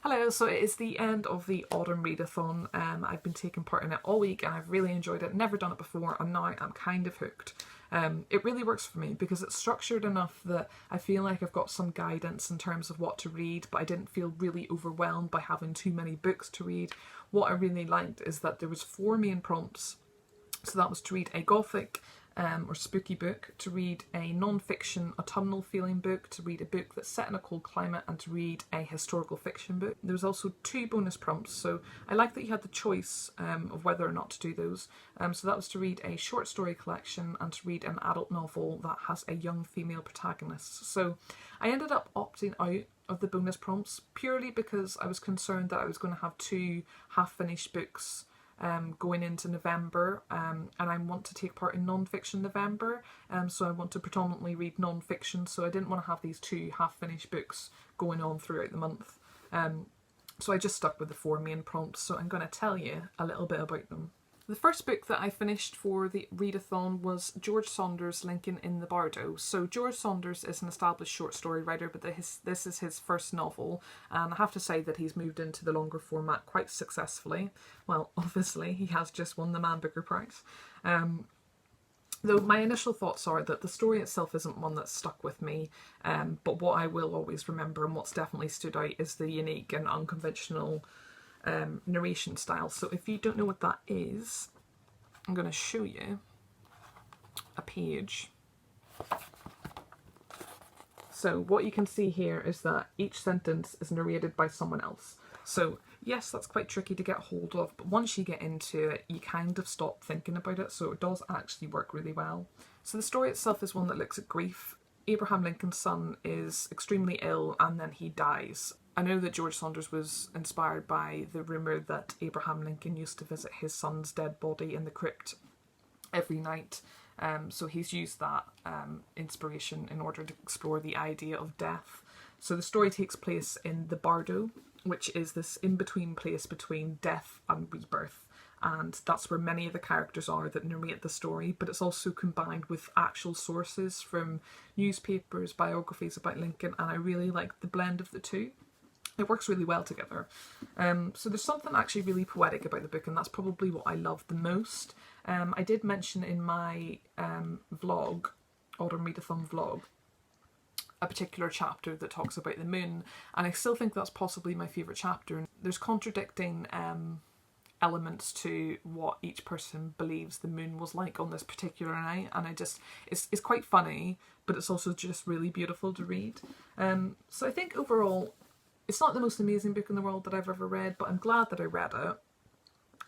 Hello, so it is the end of the autumn readathon. I've been taking part in it all week and I've really enjoyed it, never done it before, and now I'm kind of hooked. It really works for me because it's structured enough that I feel like I've got some guidance in terms of what to read, but I didn't feel really overwhelmed by having too many books to read. What I really liked is that there was 4 main prompts. So that was to read a gothic or spooky book, to read a non-fiction autumnal feeling book, to read a book that's set in a cold climate, and to read a historical fiction book. There was also 2 bonus prompts, so I like that you had the choice of whether or not to do those. So that was to read a short story collection and to read an adult novel that has a young female protagonist. So I ended up opting out of the bonus prompts purely because I was concerned that I was going to have 2 half-finished books going into November, and I want to take part in non-fiction November, so I want to predominantly read non-fiction, so I didn't want to have these 2 half-finished books going on throughout the month. So I just stuck with the 4 main prompts, so I'm going to tell you a little bit about them. The first book that I finished for the readathon was George Saunders' Lincoln in the Bardo. So George Saunders is an established short story writer, but this is his first novel, and I have to say that he's moved into the longer format quite successfully. Well, obviously he has just won the Man Booker Prize. Though my initial thoughts are that the story itself isn't one that's stuck with me, but what I will always remember and what's definitely stood out is the unique and unconventional narration style. So if you don't know what that is, I'm going to show you a page. So what you can see here is that each sentence is narrated by someone else. So yes, that's quite tricky to get hold of, but once you get into it, you kind of stop thinking about it, so it does actually work really well. So the story itself is one that looks at grief. Abraham Lincoln's son is extremely ill and then he dies. I know that George Saunders was inspired by the rumour that Abraham Lincoln used to visit his son's dead body in the crypt every night, so he's used that inspiration in order to explore the idea of death. So the story takes place in the Bardo, which is this in-between place between death and rebirth, and that's where many of the characters are that narrate the story, but it's also combined with actual sources from newspapers, biographies about Lincoln, and I really like the blend of the two. It works really well together. So there's something actually really poetic about the book, and that's probably what I love the most. I did mention in my vlog, Autumn Readathon vlog, a particular chapter that talks about the moon, and I still think that's possibly my favourite chapter. There's contradicting elements to what each person believes the moon was like on this particular night, and it's quite funny, but it's also just really beautiful to read. So I think overall, it's not the most amazing book in the world that I've ever read, but I'm glad that I read it.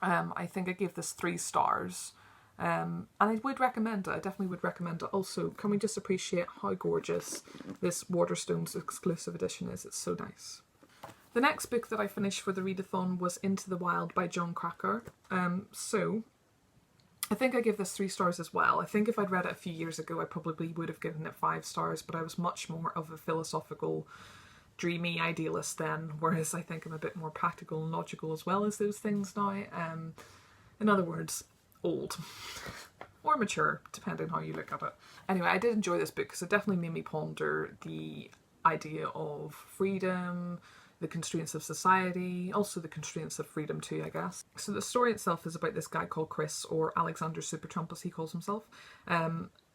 I think I gave this 3 stars. And I would recommend it. I definitely would recommend it. Also, can we just appreciate how gorgeous this Waterstones exclusive edition is? It's so nice. The next book that I finished for the readathon was Into the Wild by Jon Krakauer. So I think I give this 3 stars as well. I think if I'd read it a few years ago, I probably would have given it 5 stars, but I was much more of a philosophical, dreamy idealist then, whereas I think I'm a bit more practical and logical as well as those things now. In other words, old or mature, depending how you look at it. Anyway, I did enjoy this book because it definitely made me ponder the idea of freedom, the constraints of society, also the constraints of freedom too, I guess. So the story itself is about this guy called Chris, or Alexander Supertramp as he calls himself.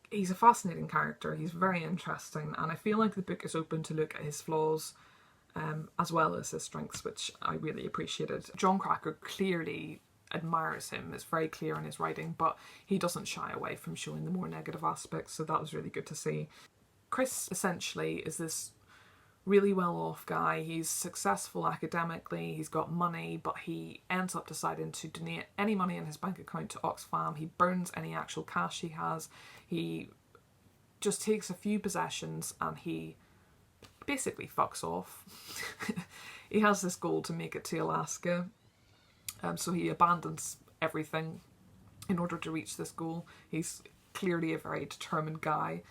He's a fascinating character, he's very interesting, and I feel like the book is open to look at his flaws as well as his strengths, which I really appreciated. Jon Krakauer clearly admires him, it's very clear in his writing, but he doesn't shy away from showing the more negative aspects, so that was really good to see. Chris essentially is this really well-off guy. He's successful academically, he's got money, but he ends up deciding to donate any money in his bank account to Oxfam. He burns any actual cash he has. He just takes a few possessions and he basically fucks off. He has this goal to make it to Alaska, so he abandons everything in order to reach this goal. He's clearly a very determined guy.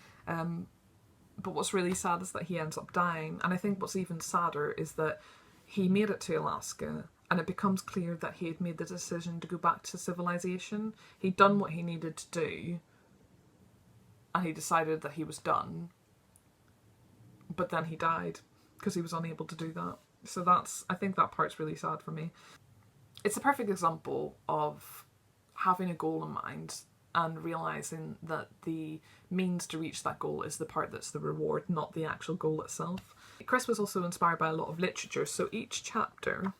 But what's really sad is that he ends up dying, and I think what's even sadder is that he made it to Alaska and it becomes clear that he had made the decision to go back to civilization. He'd done what he needed to do and he decided that he was done, but then he died because he was unable to do that. So I think that part's really sad for me. It's a perfect example of having a goal in mind and realising that the means to reach that goal is the part that's the reward, not the actual goal itself. Chris was also inspired by a lot of literature, so each chapter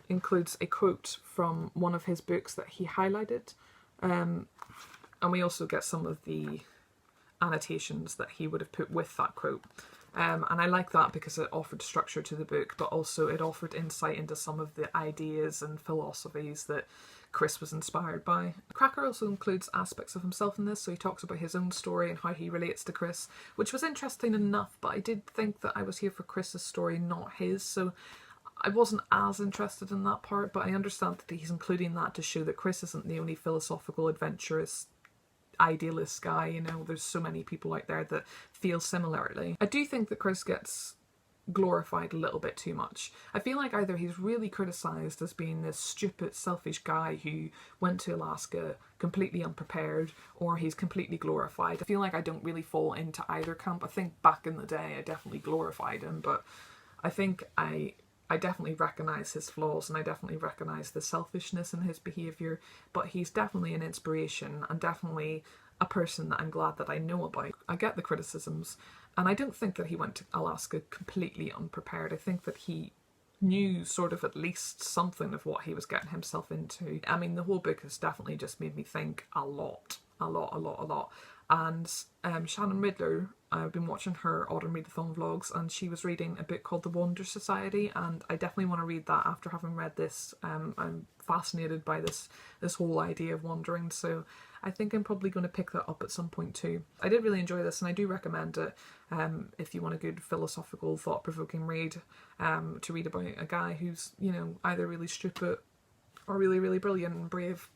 includes a quote from one of his books that he highlighted, and we also get some of the annotations that he would have put with that quote. And I like that because it offered structure to the book, but also it offered insight into some of the ideas and philosophies that Chris was inspired by. Krakauer also includes aspects of himself in this, so he talks about his own story and how he relates to Chris, which was interesting enough, but I did think that I was here for Chris's story, not his, so I wasn't as interested in that part, but I understand that he's including that to show that Chris isn't the only philosophical, adventurous, idealist guy. You know, there's so many people out there that feel similarly. I do think that Chris gets glorified a little bit too much. I feel like either he's really criticised as being this stupid, selfish guy who went to Alaska completely unprepared, or he's completely glorified. I feel like I don't really fall into either camp. I think back in the day I definitely glorified him, but I think I definitely recognise his flaws, and I definitely recognise the selfishness in his behaviour, but he's definitely an inspiration and definitely a person that I'm glad that I know about. I get the criticisms, and I don't think that he went to Alaska completely unprepared. I think that he knew sort of at least something of what he was getting himself into. I mean, the whole book has definitely just made me think a lot. And Shannon Riddler, I've been watching her Autumn Readathon vlogs, and she was reading a book called The Wander Society, and I definitely want to read that after having read this. I'm fascinated by this whole idea of wandering, so I think I'm probably going to pick that up at some point too. I did really enjoy this, and I do recommend it if you want a good philosophical, thought-provoking read, to read about a guy who's, you know, either really stupid or really, really brilliant and brave.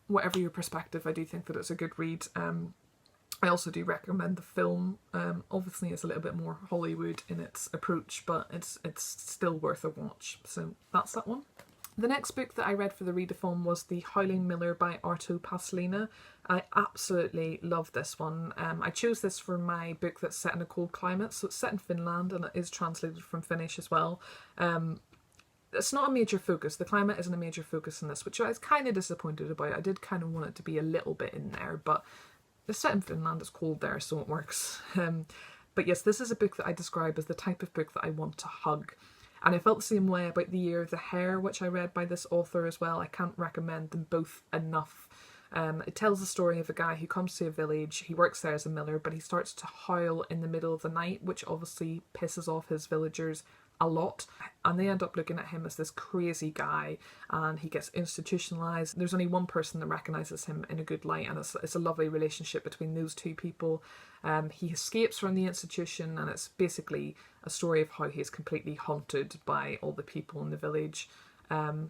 Whatever your perspective, I do think that it's a good read. I also do recommend the film. Obviously it's a little bit more Hollywood in its approach, but it's still worth a watch. So that's that one. The next book that I read for the readathon was The Howling Miller by Arto Paasilinna. I absolutely love this one. I chose this for my book that's set in a cold climate, so it's set in Finland and it is translated from Finnish as well. It's not a major focus. The climate isn't a major focus in this, which I was kind of disappointed about. I did kind of want it to be a little bit in there, but it's set in Finland, it's cold there, so it works. But yes, this is a book that I describe as the type of book that I want to hug. And I felt the same way about The Year of the Hare, which I read by this author as well. I can't recommend them both enough. It tells the story of a guy who comes to a village. He works there as a miller, but he starts to howl in the middle of the night, which obviously pisses off his villagers a lot, and they end up looking at him as this crazy guy, and he gets institutionalized. There's only one person that recognizes him in a good light, and it's a lovely relationship between those two people. He escapes from the institution, and it's basically a story of how he's completely haunted by all the people in the village. So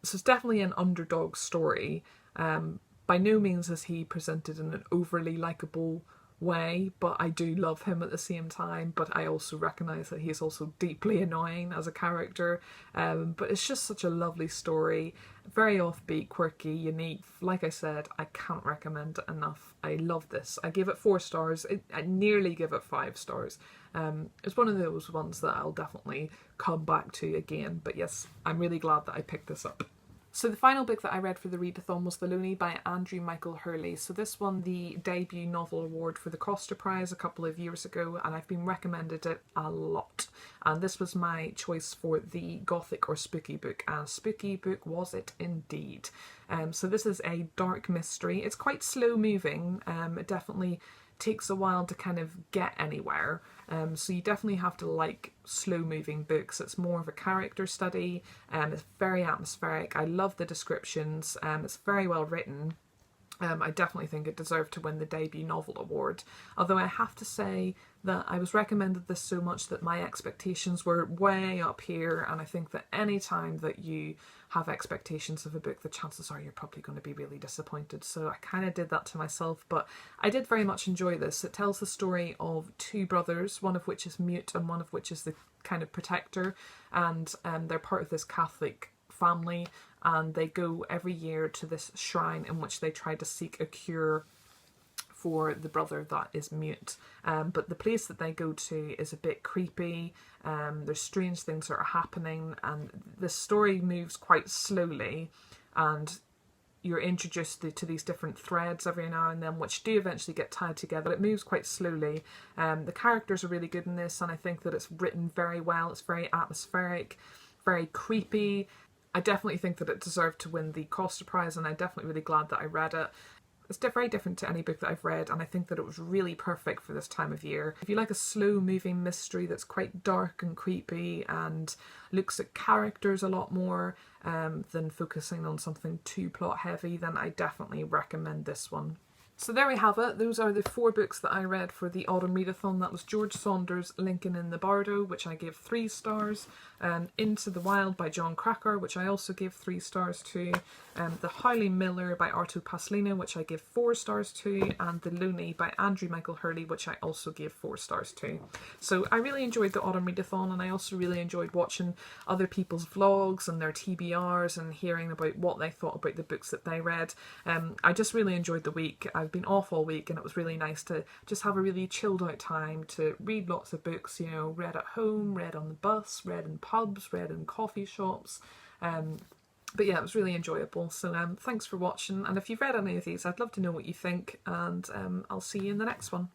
it's definitely an underdog story. By no means is he presented in an overly likeable way, but I do love him at the same time. But I also recognise that he's also deeply annoying as a character. But it's just such a lovely story, very offbeat, quirky, unique. Like I said, I can't recommend it enough. I love this. I gave it 4 stars. I nearly give it 5 stars. It's one of those ones that I'll definitely come back to again. But yes, I'm really glad that I picked this up. So the final book that I read for the readathon was The Loney by Andrew Michael Hurley. So this won the debut novel award for the Costa Prize a couple of years ago, and I've been recommended it a lot. And this was my choice for the gothic or spooky book, and spooky book was it indeed. So this is a dark mystery. It's quite slow moving. It definitely takes a while to kind of get anywhere. So you definitely have to like slow moving books. It's more of a character study. It's very atmospheric. I love the descriptions. It's very well written. I definitely think it deserved to win the debut novel award. Although I have to say that I was recommended this so much that my expectations were way up here, and I think that any time that you have expectations of a book, the chances are you're probably going to be really disappointed. So I kind of did that to myself, but I did very much enjoy this. It tells the story of 2 brothers, one of which is mute and one of which is the kind of protector, and they're part of this Catholic family, and they go every year to this shrine in which they try to seek a cure for the brother that is mute. But the place that they go to is a bit creepy. There's strange things that are happening, and the story moves quite slowly, and you're introduced to these different threads every now and then, which do eventually get tied together. It moves quite slowly. The characters are really good in this, and I think that it's written very well. It's very atmospheric, very creepy. I definitely think that it deserved to win the Costa Prize, and I'm definitely really glad that I read it. It's very different to any book that I've read, and I think that it was really perfect for this time of year. If you like a slow-moving mystery that's quite dark and creepy and looks at characters a lot more than focusing on something too plot-heavy, then I definitely recommend this one. So there we have it. Those are the 4 books that I read for the Autumn Readathon. That was George Saunders' Lincoln in the Bardo, which I gave 3 stars. Into the Wild by John Krakauer, which I also gave 3 stars to. The Howling Miller by Arto Paasilinna, which I give 4 stars to. And The Loney by Andrew Michael Hurley, which I also gave 4 stars to. So I really enjoyed the Autumn Readathon, and I also really enjoyed watching other people's vlogs and their TBRs and hearing about what they thought about the books that they read. I just really enjoyed the week. I've been off all week, and it was really nice to just have a really chilled out time to read lots of books, you know, read at home, read on the bus, read in pubs, read in coffee shops. But yeah, it was really enjoyable. So thanks for watching, and if you've read any of these, I'd love to know what you think, and I'll see you in the next one.